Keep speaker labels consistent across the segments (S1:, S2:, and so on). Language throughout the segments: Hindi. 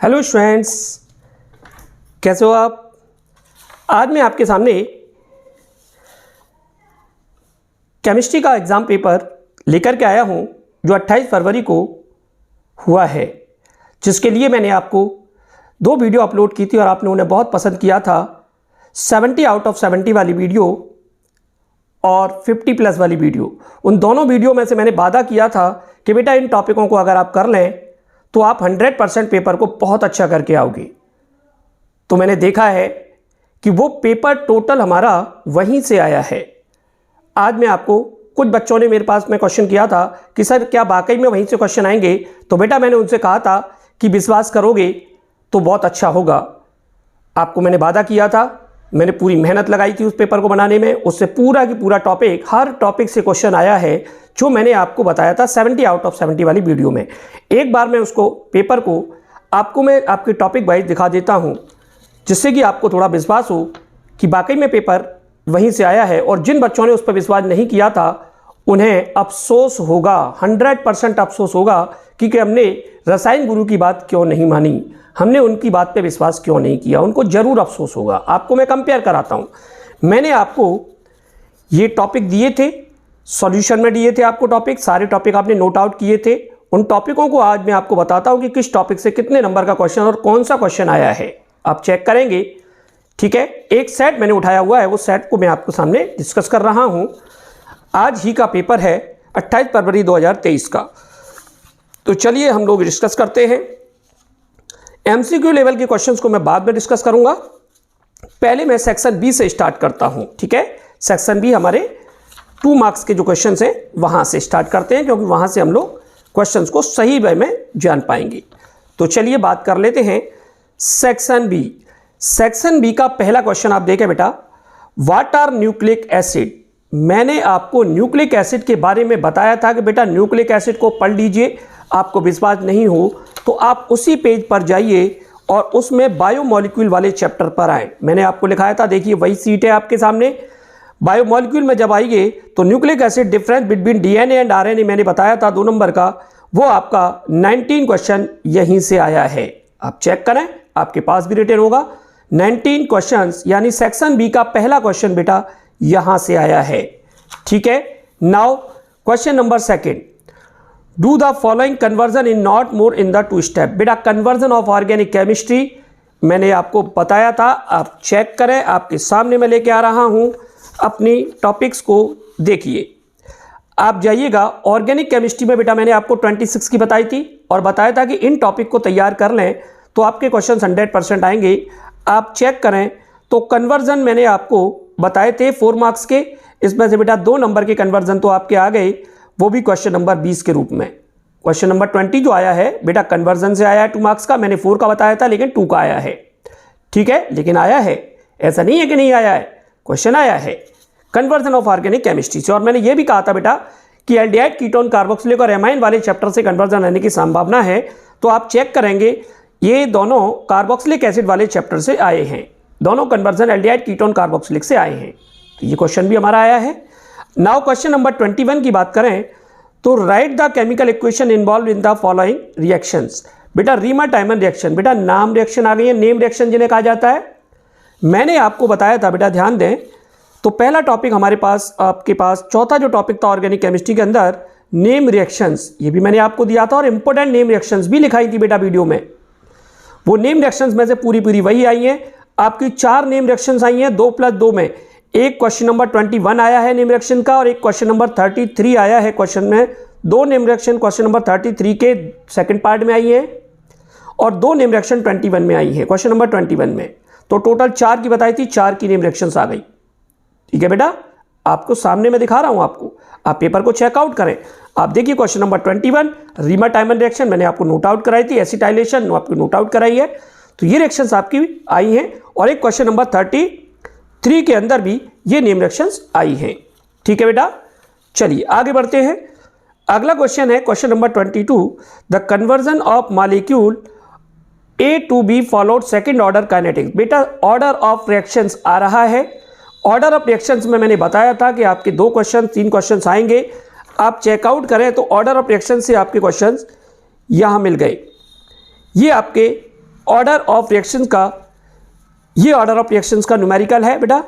S1: हेलो स्टूडेंट्स, कैसे हो आप। आज मैं आपके सामने केमिस्ट्री का एग्ज़ाम पेपर लेकर के आया हूं जो 28 फरवरी को हुआ है, जिसके लिए मैंने आपको 2 वीडियो अपलोड की थी और आपने उन्हें बहुत पसंद किया था। 70 आउट ऑफ 70 वाली वीडियो और 50 प्लस वाली वीडियो। उन दोनों वीडियो में से मैंने वादा किया था कि बेटा इन टॉपिकों को अगर आप कर लें तो आप 100% पेपर को बहुत अच्छा करके आओगे। तो मैंने देखा है कि वो पेपर टोटल हमारा वहीं से आया है। आज मैं आपको, कुछ बच्चों ने मेरे पास में क्वेश्चन किया था कि सर क्या वाकई में वहीं से क्वेश्चन आएंगे, तो बेटा मैंने उनसे कहा था कि विश्वास करोगे तो बहुत अच्छा होगा। आपको मैंने वादा किया था, मैंने पूरी मेहनत लगाई थी उस पेपर को बनाने में। उससे पूरा की पूरा टॉपिक, हर टॉपिक से क्वेश्चन आया है जो मैंने आपको बताया था 70 आउट ऑफ 70 वाली वीडियो में। एक बार मैं उसको पेपर को आपको मैं आपके टॉपिक वाइज दिखा देता हूं, जिससे कि आपको थोड़ा विश्वास हो कि वाकई में पेपर वहीं से आया है। और जिन बच्चों ने उस पर विश्वास नहीं किया था उन्हें अफसोस होगा, 100% अफसोस होगा कि हमने रसायन गुरु की बात क्यों नहीं मानी, हमने उनकी बात पे विश्वास क्यों नहीं किया। उनको ज़रूर अफसोस होगा। आपको मैं कंपेयर कराता हूँ। मैंने आपको ये टॉपिक दिए थे, सॉल्यूशन में दिए थे आपको टॉपिक, सारे टॉपिक आपने नोट आउट किए थे। उन टॉपिकों को आज मैं आपको बताता हूँ कि किस टॉपिक से कितने नंबर का क्वेश्चन और कौन सा क्वेश्चन आया है। आप चेक करेंगे, ठीक है। एक सेट मैंने उठाया हुआ है, वो सेट को मैं आपको सामने डिस्कस कर रहा हूँ। आज ही का पेपर है 28 फरवरी 2023 का। तो चलिए हम लोग डिस्कस करते हैं। एमसीक्यू लेवल के क्वेश्चंस को मैं बाद में डिस्कस करूंगा। पहले मैं सेक्शन बी से स्टार्ट करता हूं, ठीक है। सेक्शन बी हमारे 2 मार्क्स के जो क्वेश्चंस हैं वहां से स्टार्ट करते हैं, क्योंकि वहां से हम लोग क्वेश्चंस को सही वे में जान पाएंगे। तो चलिए बात कर लेते हैं सेक्शन बी। सेक्शन बी का पहला क्वेश्चन आप देखें बेटा, व्हाट आर न्यूक्लिक एसिड। मैंने आपको न्यूक्लिक एसिड के बारे में बताया था कि बेटा न्यूक्लिक एसिड को पढ़ लीजिए। आपको विश्वास नहीं हो तो आप उसी पेज पर जाइए और उसमें बायोमॉलिक्यूल वाले चैप्टर पर आए। मैंने आपको लिखाया था, देखिए वही सीट है आपके सामने। बायोमॉलिक्यूल में जब आइए तो nucleic acid difference between DNA and RNA मैंने बताया था 2 नंबर का, वो आपका 19 क्वेश्चन यहीं से आया है। आप चेक करें, आपके पास भी रिटन होगा 19 क्वेश्चंस, यानी सेक्शन बी का पहला क्वेश्चन बेटा यहां से आया है, ठीक है। Now question number 2, do the following conversion in not more in the 2 step. बेटा कन्वर्जन ऑफ ऑर्गेनिक केमिस्ट्री मैंने आपको बताया था, आप चेक करें। आपके सामने मैं लेके आ रहा हूं अपनी टॉपिक्स को, देखिए। आप जाइएगा ऑर्गेनिक केमिस्ट्री में, बेटा मैंने आपको 26 की बताई थी और बताया था कि इन टॉपिक को तैयार कर लें तो आपके क्वेश्चन 100% आएंगे। आप चेक करें तो कन्वर्जन मैंने आपको बताए थे 4 मार्क्स के, इसमें से बेटा 2 नंबर के कन्वर्जन तो आपके आ गए, वो भी क्वेश्चन नंबर 20 के रूप में। क्वेश्चन नंबर 20 जो आया है बेटा कन्वर्जन से आया है 2 मार्क्स का। मैंने 4 का बताया था लेकिन 2 का आया है, ठीक है। लेकिन आया है, ऐसा नहीं है कि नहीं आया है, क्वेश्चन आया है कन्वर्जन ऑफ ऑर्गेनिक केमिस्ट्री से। और मैंने ये भी कहा था बेटा कि एल्डिहाइड, कीटोन, कार्बोक्सिलिक और एमाइन वाले चैप्टर से कन्वर्जन आने की संभावना है। तो आप चेक करेंगे ये दोनों कार्बोक्सिलिक एसिड वाले चैप्टर से आए हैं, दोनों कन्वर्जन एल्डिहाइड, कीटोन, कार्बोक्सिलिक से आए हैं। तो ये क्वेश्चन भी हमारा आया है। नाउ क्वेश्चन नंबर 21 की बात करें तो right the chemical equation involve in the following reactions. बेटा रीमा-टाइमन रिएक्शन, बेटा नाम रिएक्शन आ गई है, नेम रिएक्शन जिन्हें कहा जाता है। मैंने आपको बताया था बेटा, ध्यान दें तो पहला टॉपिक हमारे पास, आपके पास चौथा जो टॉपिक था ऑर्गेनिक केमिस्ट्री के अंदर, नेम रिएक्शंस, ये भी मैंने आपको दिया था और इंपॉर्टेंट नेम रिएक्शंस भी लिखाई थी बेटा वीडियो में। वो नेम रिएक्शंस में से पूरी वही आई हैं। आपकी 4 नेम रिएक्शंस आई हैं 2 + 2 में। एक क्वेश्चन नंबर 21 आया है नेम रिएक्शन का और एक क्वेश्चन नंबर 33 आया है। क्वेश्चन में 2 नेम रिएक्शन क्वेश्चन नंबर 33 के सेकंड पार्ट में आई है और 2 नेम रिएक्शन 21 में आई है, क्वेश्चन नंबर 21 में। तो टोटल 4 की बताई थी, 4 की नेम रिएक्शंस आ गई, ठीक है बेटा। आपको सामने में दिखा रहा हूं, आपको आप पेपर को चेकआउट करें। आप देखिए क्वेश्चन नंबर 21 रीमा-टाइमन रिएक्शन मैंने आपको नोट आउट कराई थी, एसिटाइलेशन आपको नोट आउट कराई है। तो ये रिएक्शंस आपकी आई हैं और एक क्वेश्चन नंबर 33 के अंदर भी ये नेम रिएक्शंस आई हैं, ठीक है बेटा। चलिए आगे बढ़ते हैं। अगला क्वेश्चन है question number 22, the conversion of molecule A to B followed second order kinetics. बेटा ऑर्डर ऑफ रिएक्शंस आ रहा है। ऑर्डर ऑफ रिएक्शंस में मैंने बताया था कि आपके 2 क्वेश्चन 3 क्वेश्चन आएंगे। आप चेकआउट करें तो ऑर्डर ऑफ रिएक्शन से आपके क्वेश्चंस यहां मिल गए। ये आपके ऑर्डर ऑफ रिएक्शंस का, ये ऑर्डर ऑफ रिएक्शंस का न्यूमेरिकल है बेटा,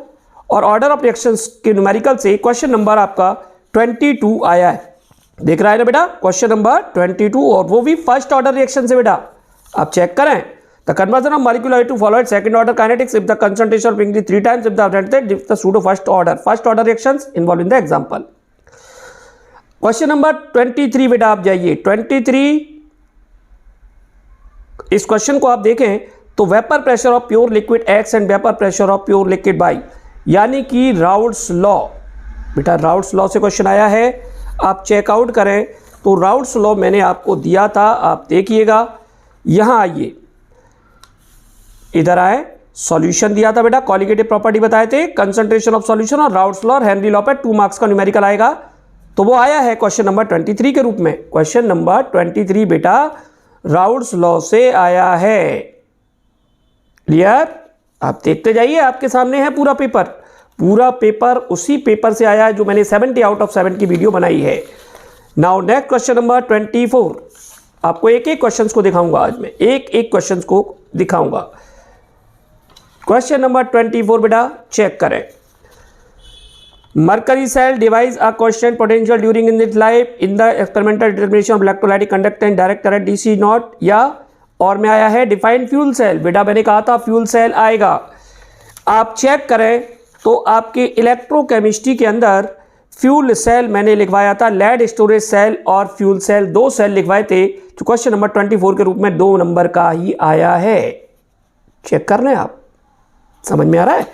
S1: और ऑर्डर ऑफ रिएक्शंस के न्यूमेरिकल से क्वेश्चन नंबर आपका 22 आया है। देख रहा है ना बेटा, क्वेश्चन नंबर 22, और वो भी फर्स्ट ऑर्डर रिएक्शन से बेटा। आप चेक करें, the conversion of molecular to followed second order kinetics if the concentration of increase 3 times if the pseudo first order reactions involve in the example. Question number 23 बेटा आप जाइए 23। इस क्वेश्चन को आप देखें तो vapour pressure of pure liquid x and vapour pressure of pure liquid y, यानी कि राउल्ट्स लॉ। बेटा राउल्ट्स लॉ से क्वेश्चन आया है, आप चेकआउट करें तो राउल्ट्स लॉ मैंने आपको दिया था, आप देखिएगा। यहां आइए, इधर आए, सॉल्यूशन दिया था बेटा, कॉलिगेटिव प्रॉपर्टी बताए थे, कंसंट्रेशन ऑफ सॉल्यूशन और राउल्ट्स लॉ और हेनरी लॉ पे 2 मार्क्स का न्यूमेरिकल आएगा। तो वो आया है क्वेश्चन नंबर 23 के रूप में। क्वेश्चन नंबर 23 बेटा राउल्ट्स लॉ से आया है। क्लियर? आप देखते जाइए, आपके सामने है पूरा पेपर, पूरा पेपर उसी पेपर से आया है जो मैंने 70 आउट ऑफ 7 की वीडियो बनाई है। Now next question number 24। आपको एक एक क्वेश्चंस को दिखाऊंगा आज मैं, एक एक क्वेश्चंस को दिखाऊंगा। क्वेश्चन नंबर 24 बेटा चेक करें। Mercury cell divides a constant potential during in its life in the experimental determination of electrolytic conductance direct current DC not, या और में आया है डिफाइंड फ्यूल सेल। बेटा मैंने कहा था फ्यूल सेल आएगा। आप चेक करें तो आपके इलेक्ट्रोकेमिस्ट्री के अंदर फ्यूल सेल मैंने लिखवाया था, लेड स्टोरेज सेल और फ्यूल सेल 2 सेल लिखवाए थे, जो क्वेश्चन नंबर 24 के रूप में 2 नंबर का ही आया है। चेक कर लें, आप समझ में आ रहा है।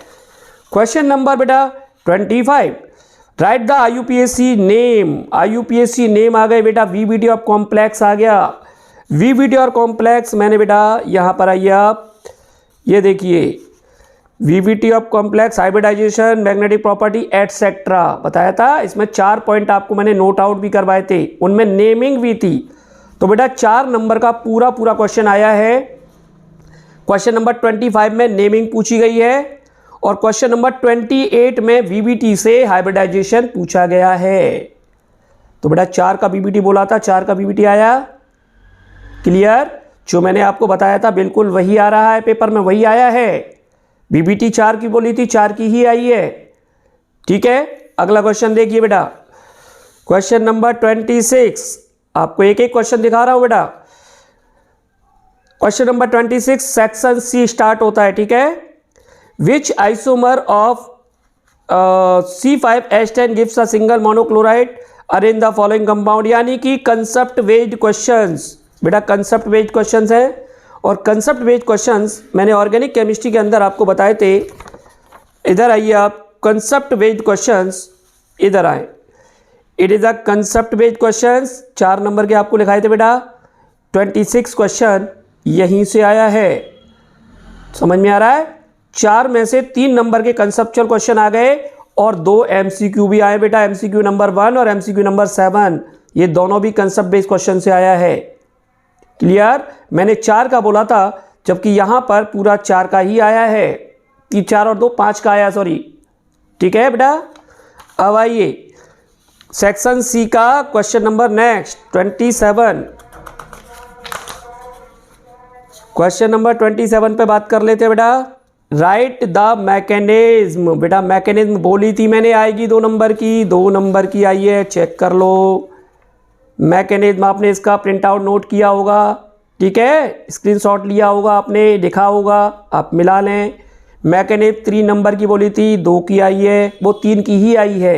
S1: क्वेश्चन नंबर बेटा 25, write the IUPAC name. IUPAC name आ गए बेटा, VBD ऑफ कॉम्प्लेक्स आ गया। VBD और कॉम्प्लेक्स मैंने बेटा यहां पर आइए आप, ये देखिए VBD of complex, hybridisation, magnetic property etcetera बताया था। इसमें 4 पॉइंट आपको मैंने नोट आउट भी करवाए थे, उनमें नेमिंग भी थी। तो बेटा 4 नंबर का पूरा पूरा क्वेश्चन आया है। क्वेश्चन नंबर 25 में नेमिंग पूछी गई है, और क्वेश्चन नंबर 28 में VBT से हाइब्रिडाइजेशन पूछा गया है। तो बेटा 4 का VBT बोला था, 4 का VBT आया। क्लियर? जो मैंने आपको बताया था बिल्कुल वही आ रहा है पेपर में, वही आया है। VBT 4 की बोली थी, 4 की ही आई है। ठीक है, अगला क्वेश्चन देखिए बेटा, क्वेश्चन नंबर 26। आपको एक एक क्वेश्चन दिखा रहा हूं बेटा। Question number 26 section C start होता है। ठीक है, Which isomer of C5H10 gives a single monochloride? Arrange the following compound, यानी कि कंसेप्ट बेस्ड क्वेश्चंस। बेटा कंसेप्ट बेस्ड क्वेश्चंस है, और कंसेप्ट बेस्ड क्वेश्चंस मैंने ऑर्गेनिक केमिस्ट्री के अंदर आपको बताए थे। इधर आइए आप, कंसेप्ट बेस्ड क्वेश्चंस इधर आए। It is a concept based questions, 4 number के आपको लिखाए थे बेटा। 26 क्वेश्चन यहीं से आया है, समझ में आ रहा है। 4 में से 3 नंबर के कंसेप्चुअल क्वेश्चन आ गए, और 2 MCQ भी आए बेटा, MCQ नंबर 1 और MCQ नंबर 7, ये दोनों भी कंसेप्ट बेस्ड क्वेश्चन से आया है। क्लियर? मैंने 4 का बोला था, जबकि यहां पर पूरा 4 का ही आया है। 4 और 2 5 का आया, सॉरी। ठीक है बेटा, अब आइए सेक्शन C का question number next 27। Question number 27 पे बात कर लेते हैं बेटा। Write the mechanism. बेटा मैकेनिज्म बोली थी मैंने आएगी 2 नंबर की, 2 नंबर की आई है, चेक कर लो। मैकेनिज्म आपने इसका प्रिंट आउट नोट किया होगा, ठीक है, स्क्रीनशॉट लिया होगा आपने, लिखा होगा, आप मिला लें। मैकेनिज्म 3 नंबर की बोली थी, 2 की आई है, वो 3 की ही आई है।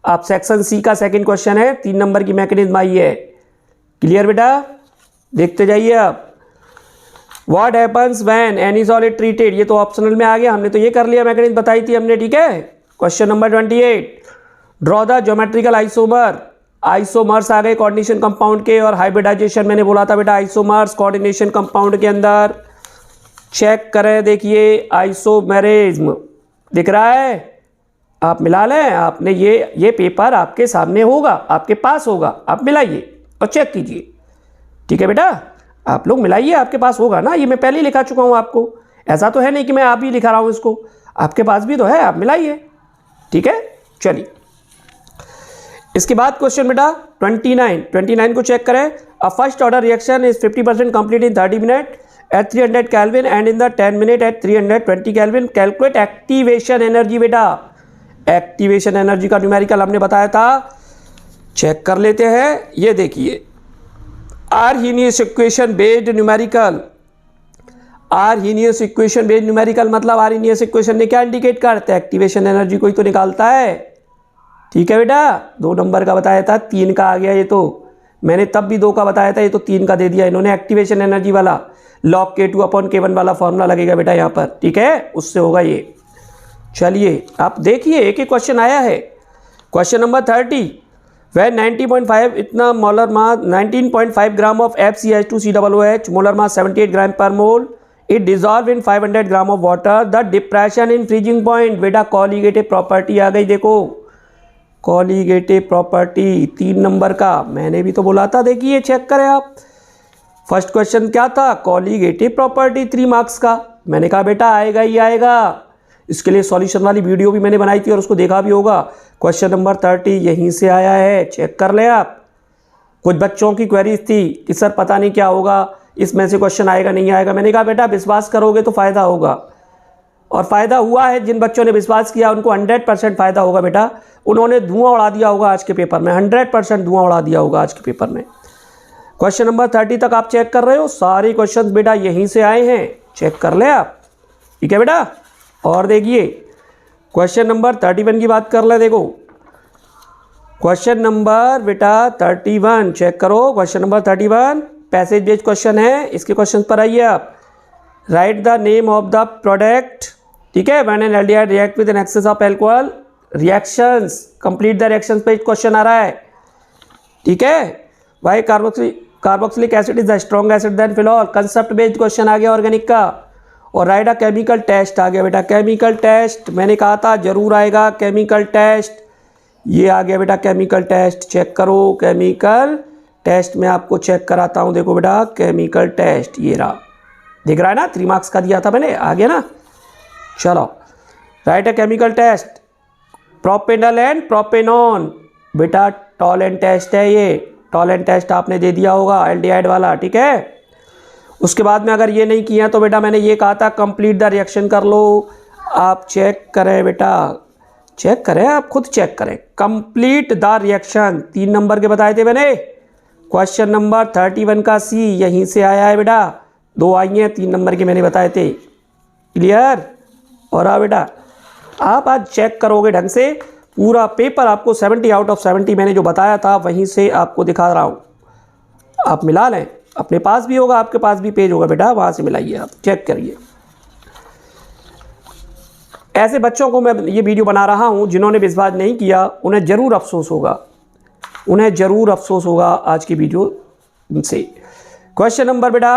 S1: आप सेक्शन C का सेकंड क्वेश्चन है, 3 नंबर की मैकेनिज्म आई है। क्लियर बेटा? देखते जाइए आप। What happens when any solid treated, ये तो ऑप्शनल में आ गया, हमने तो ये कर लिया, मैकेनिज्म बताई थी हमने। ठीक है, question number 28, draw the geometrical isomer. Isomers आ गए कोऑर्डिनेशन कंपाउंड के, और हाइब्रिडाइजेशन मैंने बोला था बेटा आइसोमर्स कोऑर्डिनेशन कंपाउंड के अंदर। चेक करें, देखिए आइसोमेरिज्म दिख रहा है, आप मिला लें। आपने ये पेपर आपके सामने होगा, आपके पास होगा, आप मिलाइए और चेक कीजिए। ठीक है बेटा, आप लोग मिलाइए, आपके पास होगा ना, ये मैं पहले ही लिखा चुका हूं आपको। ऐसा तो है नहीं कि मैं आप ही लिखा रहा हूं इसको, आपके पास भी तो है, आप मिलाइए। ठीक है, चलिए इसके बाद क्वेश्चन बेटा 29 को चेक करें। A first order reaction is 50% complete in 30 minute at 300 Kelvin and in the 10 minute at 320 Kelvin. Calculate activation energy बेटा. एक्टिवेशन एनर्जी का न्यूमेरिकल हमने बताया था, चेक कर लेते हैं. ये देखिए Arrhenius equation based numerical. Arrhenius equation based numerical मतलब आर्हीनियस इक्वेशन ने क्या इंडिकेट करता है? एक्टिवेशन एनर्जी को ही तो निकालता है. ठीक है बेटा, 2 नंबर का बताया था, 3 का आ गया. ये तो मैंने तब भी 2 का बताया था, ये तो 3 का दे दिया इन्होंने. एक्टिवेशन एनर्जी वाला log K2/K1 वाला फॉर्मूला लगेगा बेटा यहाँ पर. ठीक है, उससे होगा ये. चलिए आप देखिए, एक ही क्वेश्चन आया है. Question number 30. वह 90.5 इतना molar mass 19.5 gram of FCH2COOH, molar mass 78 gram पर mole. It dissolve in 500 gram of water. The depression in freezing point. बेटा कॉलीगेटिव प्रॉपर्टी आ गई. देखो कॉलीगेटिव प्रॉपर्टी 3 नंबर का मैंने भी तो बोला था. देखिए चेक करें आप. फर्स्ट क्वेश्चन क्या था? कॉलीगेटिव प्रॉपर्टी 3 मार्क्स का. मैंने कहा बेटा आएगा ही आएगा. इसके लिए सॉल्यूशन वाली वीडियो भी मैंने बनाई थी और उसको देखा भी होगा. क्वेश्चन नंबर 30 यहीं से आया है, चेक कर ले आप. कुछ बच्चों की क्वेरीज थी कि सर पता नहीं क्या होगा, इसमें से क्वेश्चन आएगा नहीं आएगा. मैंने कहा बेटा विश्वास करोगे तो फ़ायदा होगा, और फ़ायदा हुआ है. जिन बच्चों ने विश्वास किया उनको 100% फ़ायदा होगा बेटा. उन्होंने धुआं उड़ा दिया होगा आज के पेपर में, 100% धुआं उड़ा दिया होगा आज के पेपर में. क्वेश्चन नंबर 30 तक आप चेक कर रहे हो, सारे क्वेश्चन बेटा यहीं से आए हैं, चेक कर ले आप. ठीक है बेटा. और देखिए क्वेश्चन नंबर 31 की बात कर ले. देखो क्वेश्चन नंबर बेटा 31 चेक करो. Question number 31 passage based question है. इसके क्वेश्चन पर आइए आप. Write the name of the product. ठीक है, when an aldehyde react with an excess of alcohol. Reactions, complete the reactions पे क्वेश्चन आ रहा है. ठीक है, why carboxylic acid is the strong acid then phenol. Concept based question आ गया ऑर्गेनिक का. और राइट अ केमिकल टेस्ट आ गया बेटा. केमिकल टेस्ट मैंने कहा था जरूर आएगा. केमिकल टेस्ट ये आ गया बेटा. केमिकल टेस्ट चेक करो. केमिकल टेस्ट में आपको चेक कराता हूँ. देखो बेटा केमिकल टेस्ट ये रहा, दिख रहा है ना, 3 मार्क्स का दिया था मैंने, आ गया ना. चलो write a chemical test. Propanol and propanone बेटा टॉलेंट टेस्ट है ये. टॉलेंट टेस्ट आपने दे दिया होगा एल्डिहाइड वाला. ठीक है, उसके बाद में अगर ये नहीं किया तो बेटा मैंने ये कहा था कंप्लीट द रिएक्शन कर लो. आप चेक करें बेटा, चेक करें, आप खुद चेक करें. कंप्लीट द रिएक्शन 3 नंबर के बताए थे मैंने. क्वेश्चन नंबर 31 का सी यहीं से आया है बेटा. 2 आई हैं, 3 नंबर के मैंने बताए थे. क्लियर? और हाँ बेटा आप आज चेक करोगे ढंग से, पूरा पेपर आपको 70 आउट ऑफ 70 मैंने जो बताया था वहीं से आपको दिखा रहा हूँ. आप मिला लें, अपने पास भी होगा, आपके पास भी पेज होगा बेटा, वहाँ से मिलाइए, आप चेक करिए. ऐसे बच्चों को मैं ये वीडियो बना रहा हूँ जिन्होंने विश्वास नहीं किया, उन्हें ज़रूर अफसोस होगा, उन्हें ज़रूर अफसोस होगा आज की वीडियो से. क्वेश्चन नंबर बेटा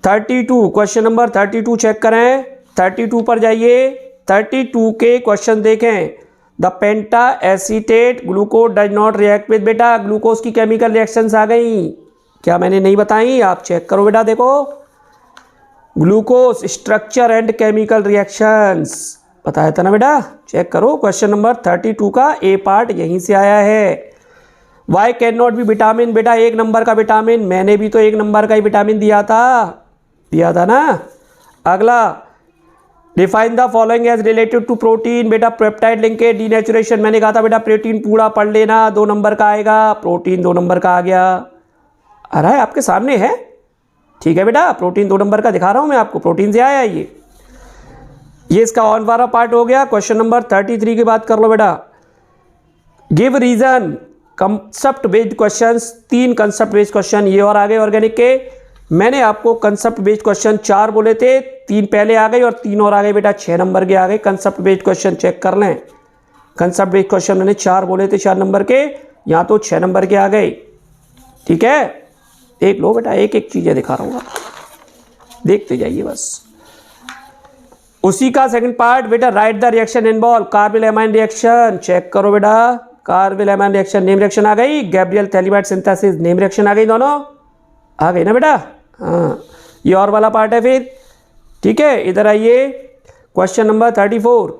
S1: 32. क्वेश्चन नंबर 32 चेक करें. 32 पर जाइए. 32 के क्वेश्चन देखें. The penta acetate glucose does not react with. बेटा ग्लूकोज की केमिकल रिएक्शंस आ गई, क्या मैंने नहीं बताई? आप चेक करो बेटा. देखो glucose structure and chemical reactions बताया था ना बेटा, चेक करो. क्वेश्चन नंबर 32 का ए पार्ट यहीं से आया है. Why can not be vitamin. बेटा 1 नंबर का विटामिन, मैंने भी तो 1 नंबर का ही विटामिन दिया था ना. अगला define the following as related to protein. बेटा पेप्टाइड लिंकेज डीनेचुरेशन, मैंने कहा था बेटा प्रोटीन पूरा पढ़ लेना, 2 नंबर का आएगा. प्रोटीन 2 नंबर का आ गया, आ रहा है आपके सामने है. ठीक है बेटा, प्रोटीन 2 नंबर का दिखा रहा हूं मैं आपको, प्रोटीन से आया ये इसका ऑन वाला पार्ट हो गया. क्वेश्चन नंबर 33 की बात कर लो बेटा. Give reason. Concept based questions, 3 concept based question ये और आ गए ऑर्गेनिक के. मैंने आपको कंसेप्ट बेस्ड क्वेश्चन 4 बोले थे, 3 पहले आ गए और 3 और आ गए बेटा, 6 नंबर के आ गए. कंसेप्ट बेस्ड क्वेश्चन चेक कर लें. कंसेप्ट बेस्ड क्वेश्चन मैंने 4 बोले थे 4 नंबर के, यहाँ तो 6 नंबर के आ गए. ठीक है, देख लो बेटा, एक एक चीज़ें दिखा रहा हूँ, देखते जाइए बस. उसी का सेकंड पार्ट बेटा write the reaction involve. Carbylamine reaction check करो बेटा. Carbylamine reaction name reaction आ गई. Gabriel phthalimide synthesis name reaction आ गई, दोनों आ गई ना बेटा. हाँ, ये और वाला पार्ट है फिर. ठीक है, इधर आइए. Question number 34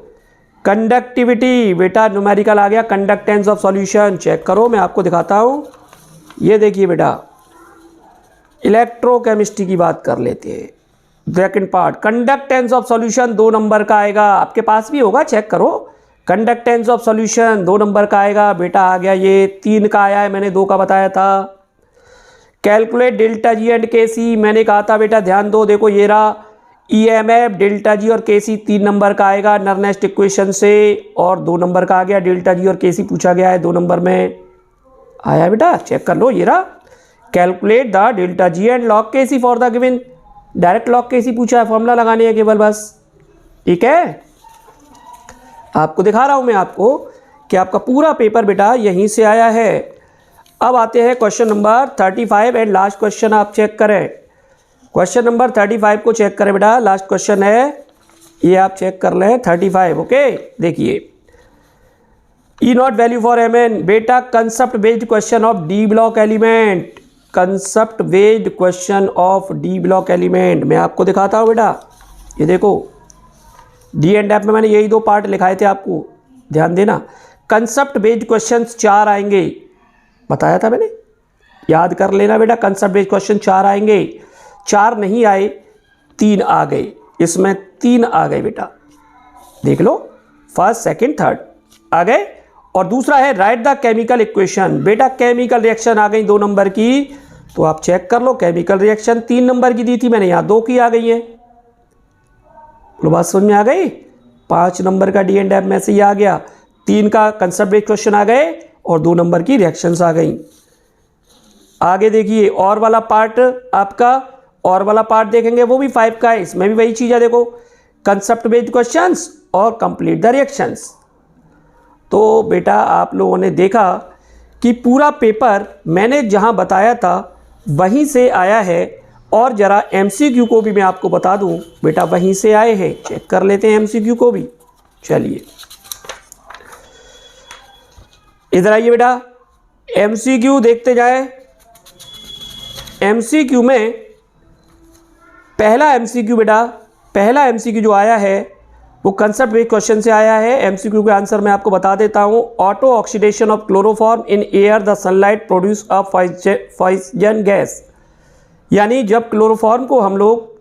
S1: conductivity. बेटा न्यूमेरिकल आ गया. कंडक्टेंस ऑफ सॉल्यूशन चेक करो, मैं आपको दिखाता हूँ. ये देखिए बेटा, इलेक्ट्रोकेमिस्ट्री की बात कर लेते हैं। Second part, conductance of solution 2 number का आएगा, आपके पास भी होगा, चेक करो। कंडक्टेंस ऑफ सॉल्यूशन 2 नंबर का आएगा बेटा, आ गया ये। 3 का आया है, मैंने 2 का बताया था। कैलकुलेट डेल्टा जी एंड के सी, मैंने कहा था बेटा ध्यान दो, देखो ये रहा ईएमएफ, डेल्टा जी और के सी 3 नंबर का आएगा नर्नेस्ट इक्वेशन से, और 2 नंबर का आ गया। डेल्टा जी और के सी पूछा गया है 2 नंबर में आया बेटा, चेक कर लो, ये रहा। Calculate the delta G and log K C for the given, direct log K C पूछा है, फॉर्मूला लगाने है केवल बस, ठीक है। आपको दिखा रहा हूं मैं आपको कि आपका पूरा पेपर बेटा यहीं से आया है। अब आते हैं question number 35 and last question आप चेक करें। क्वेश्चन नंबर 35 को चेक करें बेटा, लास्ट क्वेश्चन है ये, आप चेक कर लें 35। ओके, देखिए E naught value for M N, बेटा concept based question of D block element, concept based question of D block element मैं आपको दिखाता हूँ बेटा। ये देखो डी एंड एफ में मैंने यही 2 पार्ट लिखाए थे, आपको ध्यान देना। कंसेप्ट बेस्ड क्वेश्चंस 4 आएंगे, बताया था मैंने, याद कर लेना बेटा। कंसेप्ट बेस्ड क्वेश्चन 4 आएंगे, 4 नहीं आए 3 आ गए, इसमें 3 आ गए बेटा, देख लो, फर्स्ट सेकंड थर्ड आ गए। और दूसरा है राइट द केमिकल इक्वेशन, बेटा केमिकल रिएक्शन आ गई 2 नंबर की, तो आप चेक कर लो। केमिकल रिएक्शन 3 नंबर की दी थी मैंने, यहाँ 2 की आ गई है, लो बात समझ में आ गई। 5 नंबर का डी एंड एफ में से ही आ गया, 3 का कंसेप्ट बेस्ड क्वेश्चन आ गए और 2 नंबर की रिएक्शंस आ गई। आगे देखिए और वाला पार्ट आपका, और वाला पार्ट देखेंगे वो भी 5 का है, इसमें भी वही चीज़ है, देखो कंसेप्ट बेस्ड क्वेश्चंस और कंप्लीट द रिएक्शंस। तो बेटा आप लोगों ने देखा कि पूरा पेपर मैंने जहां बताया था वहीं से आया है, और ज़रा एमसीक्यू को भी मैं आपको बता दूं बेटा वहीं से आए हैं, चेक कर लेते हैं एमसीक्यू को भी। चलिए इधर आइए बेटा, एमसीक्यू देखते जाए। एमसीक्यू में पहला एमसीक्यू बेटा, पहला एमसीक्यू जो आया है वो कंसेप्ट बेस्ड क्वेश्चन से आया है। एमसीक्यू के आंसर मैं आपको बता देता हूं। Auto oxidation of chloroform in air the sunlight produce a poison gas, यानी जब क्लोरोफॉर्म को हम लोग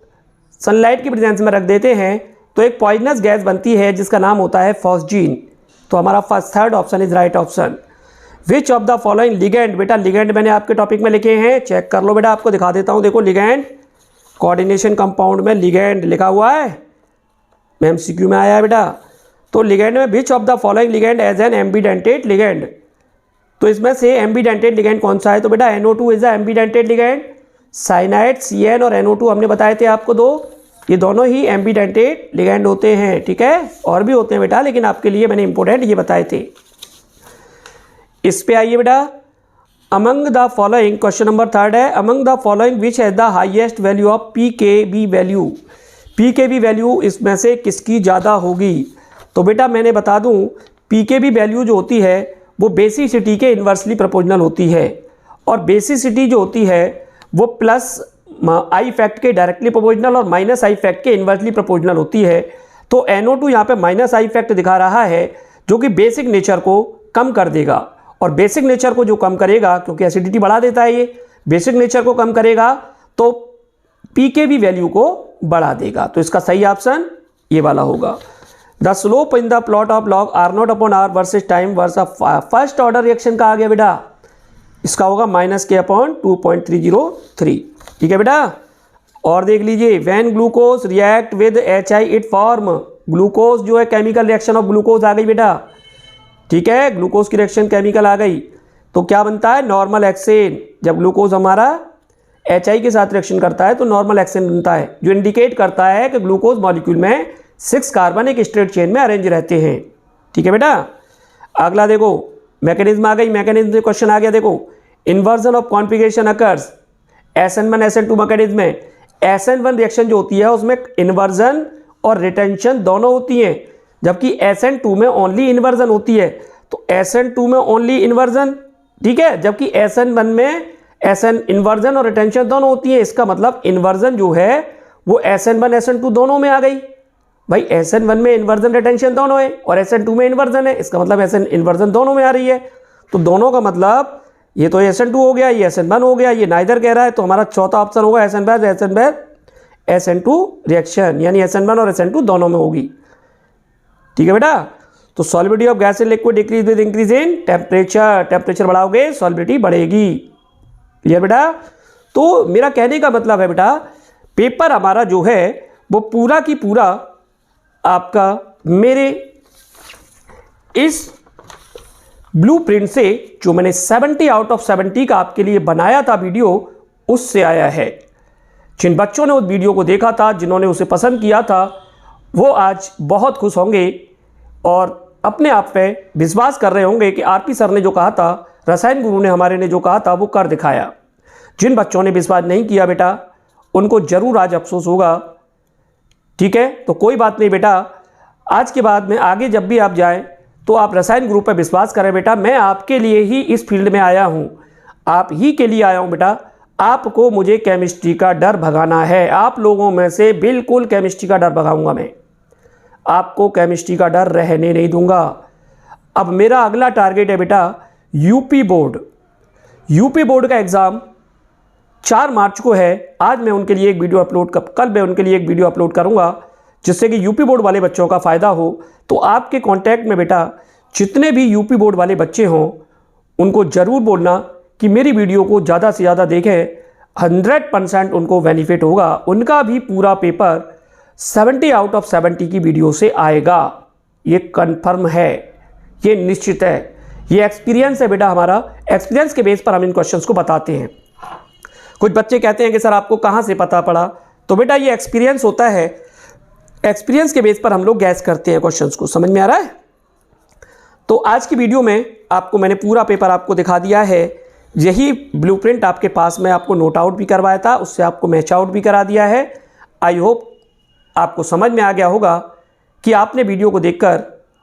S1: सनलाइट की प्रेजेंस में रख देते हैं तो एक पॉइजनस गैस बनती है जिसका नाम होता है फॉस्जीन। तो हमारा first third option is right option. Which of the following ligand, बेटा लिगेंड मैंने आपके टॉपिक में लिखे हैं, चेक कर लो बेटा, आपको दिखा देता हूं। देखो लिगेंड कोऑर्डिनेशन कंपाउंड में लिगेंड लिखा हुआ है, एमसीक्यू में आया है बेटा। तो लिगेंड में which of the following ligand as an ambidentate ligand, तो इसमें से एम्बीडेंटेड लिगेंड कौन सा है, तो बेटा NO2 is the एम्बीडेंटेड ligand. Cyanide CN और NO2 हमने बताए थे आपको 2, ये दोनों ही एम्बीडेंटेड लिगेंड होते हैं, ठीक है। और भी होते हैं बेटा, लेकिन आपके लिए मैंने इंपॉर्टेंट ये बताए थे। इस पे आइए बेटा, among the following, question number 3 है, among the following which has the highest value of PKB value, PKB value इसमें से किसकी ज़्यादा होगी। तो बेटा मैंने बता दूं PKB वैल्यू जो होती है वो बेसिसिटी के इन्वर्सली प्रोपोर्शनल होती है, और बेसिसिटी जो होती है वो प्लस आई फैक्ट के डायरेक्टली प्रोपोर्शनल और माइनस आई फैक्ट के इन्वर्सली प्रोपोर्शनल होती है। तो NO2 यहाँ पे माइनस आई फैक्ट दिखा रहा है जो कि बेसिक नेचर को कम कर देगा, और बेसिक नेचर को जो कम करेगा, क्योंकि एसिडिटी बढ़ा देता है ये, बेसिक नेचर को कम करेगा तो PKB वैल्यू को बढ़ा देगा। तो इसका सही ऑप्शन ये वाला होगा। The slope in the plot of log R0 upon R versus time वर्स फर्स्ट ऑर्डर रिएक्शन का आ गया बेटा, इसका होगा -K/2.303, ठीक है बेटा। और देख लीजिए, when glucose react with HI it form, glucose जो है केमिकल रिएक्शन ऑफ ग्लूकोज आ गई बेटा, ठीक है, ग्लूकोज की रिएक्शन केमिकल आ गई, तो क्या बनता है नॉर्मल हेक्सेन। जब ग्लूकोज हमारा HI के साथ रिएक्शन करता है तो नॉर्मल हेक्सेन बनता है, जो इंडिकेट करता है कि ग्लूकोज मॉलिक्यूल में 6 कार्बन एक स्ट्रेट चेन में अरेंज रहते हैं, ठीक है बेटा। अगला देखो मैकेनिज्म आ गई, मैकेनिज्म से क्वेश्चन आ गया, देखो inversion of configuration occurs SN1 SN2 mechanism में। SN1 रिएक्शन जो होती है उसमें इन्वर्जन और रिटेंशन दोनों होती हैं, जबकि SN2 में ओनली इन्वर्जन होती है। तो SN2 में ओनली इन्वर्जन, ठीक है, जबकि SN1 में SN इन्वर्जन और रिटेंशन दोनों होती है। इसका मतलब इन्वर्जन जो है वो SN1 SN2 दोनों में आ गई। भाई SN1 में इन्वर्जन रिटेंशन दोनों है और SN2 में इन्वर्जन है, इसका मतलब SN इन्वर्जन दोनों में आ रही है। तो दोनों का मतलब ये तो SN2 हो गया, ये SN1 हो गया, ये नाइदर कह रहा है, तो हमारा चौथा ऑप्शन होगा SN2 रिएक्शन, यानी SN1 और SN2 दोनों में होगी। ठीक है बेटा। तो solubility of gas and liquid decrease with increase in temperature, temperature बढ़ाओगे सॉल्युबिलिटी बढ़ेगी। क्लियर बेटा। तो मेरा कहने का मतलब है बेटा, पेपर हमारा जो है वो पूरा की पूरा आपका मेरे इस ब्लूप्रिंट से जो मैंने 70 आउट ऑफ 70 का आपके लिए बनाया था वीडियो, उससे आया है। जिन बच्चों ने उस वीडियो को देखा था, जिन्होंने उसे पसंद किया था, वो आज बहुत खुश होंगे और अपने आप पे विश्वास कर रहे होंगे कि आरपी सर ने जो कहा था, रसायन गुरु ने हमारे ने जो कहा था, वो कर दिखाया। जिन बच्चों ने विश्वास नहीं किया बेटा, उनको जरूर आज अफसोस होगा। ठीक है। तो कोई बात नहीं बेटा, आज के बाद में आगे जब भी आप जाएं तो आप रसायन ग्रुप पर विश्वास करें बेटा। मैं आपके लिए ही इस फील्ड में आया हूं, आप ही के लिए आया हूं बेटा। आपको मुझे केमिस्ट्री का डर भगाना है। आप लोगों में से बिल्कुल केमिस्ट्री का डर भगाऊंगा मैं, आपको केमिस्ट्री का डर रहने नहीं दूंगा। अब मेरा अगला टारगेट है बेटा यूपी बोर्ड। यूपी बोर्ड का एग्ज़ाम 4 मार्च को है। आज मैं उनके लिए एक वीडियो अपलोड कल मैं उनके लिए एक वीडियो अपलोड करूंगा, जिससे कि यूपी बोर्ड वाले बच्चों का फ़ायदा हो। तो आपके कांटेक्ट में बेटा जितने भी यूपी बोर्ड वाले बच्चे हों, उनको ज़रूर बोलना कि मेरी वीडियो को ज़्यादा से ज़्यादा देखें। 100% उनको बेनिफिट होगा। उनका भी पूरा पेपर 70 आउट ऑफ 70 की वीडियो से आएगा। ये कन्फर्म है, ये निश्चित है, ये एक्सपीरियंस है बेटा हमारा। एक्सपीरियंस के बेस पर हम इन क्वेश्चंस को बताते हैं। कुछ बच्चे कहते हैं कि सर आपको कहाँ से पता पड़ा, तो बेटा ये एक्सपीरियंस होता है। एक्सपीरियंस के बेस पर हम लोग गैस करते हैं क्वेश्चंस को। समझ में आ रहा है। तो आज की वीडियो में आपको मैंने पूरा पेपर आपको दिखा दिया है। यही ब्लूप्रिंट आपके पास में आपको नोट आउट भी करवाया था, उससे आपको मैच आउट भी करा दिया है। आई होप आपको समझ में आ गया होगा कि आपने वीडियो को देखकर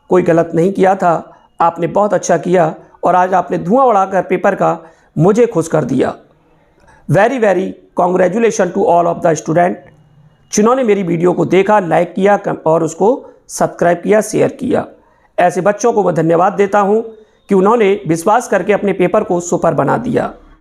S1: कोई गलत नहीं किया था, आपने बहुत अच्छा किया और आज आपने धुआं उड़ाकर पेपर का मुझे खुश कर दिया। Very very congratulation to all of the student जिन्होंने मेरी वीडियो को देखा, लाइक किया और उसको सब्सक्राइब किया, शेयर किया। ऐसे बच्चों को मैं धन्यवाद देता हूं कि उन्होंने विश्वास करके अपने पेपर को सुपर बना दिया।